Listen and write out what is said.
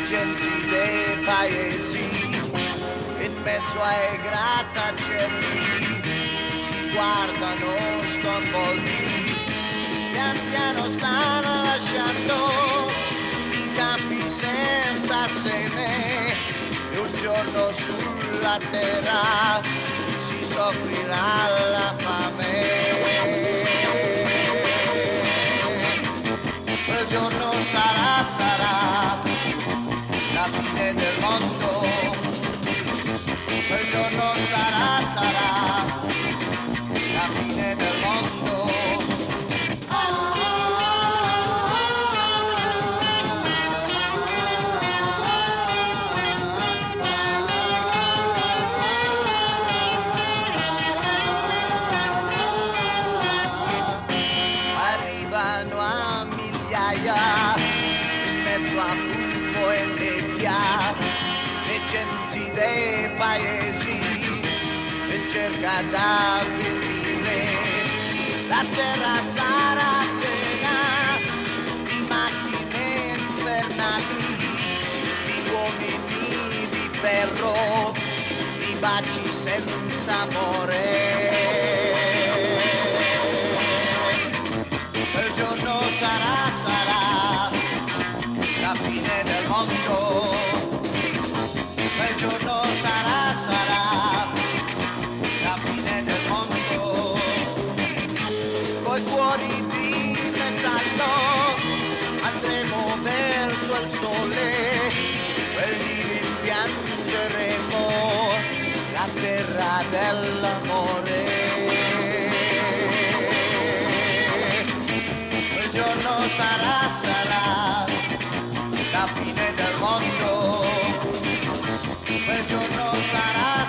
genti dei paesi, in mezzo ai grattacieli, ci guardano sconvolti, pian piano stanno lasciando i campi senza seme, e un giorno sulla terra si soffrirà la fame. Quel giorno sarà la fine del mondo, quel giorno sarà la fine del mondo. Arrivano a migliaia in mezzo a fumo e nebbia le genti dei paesi in cerca d'avvenire. La terra sarà piena di macchine infernali, di uomini di ferro, di baci senza amore. Quel giorno sarà la fine del mondo, quel giorno sarà la fine del mondo. Coi cuori di metallo andremo verso il sole, quel lì rimpiangeremo la terra dell'amore. Quel giorno sarà la fine del mondo, quel giorno sarà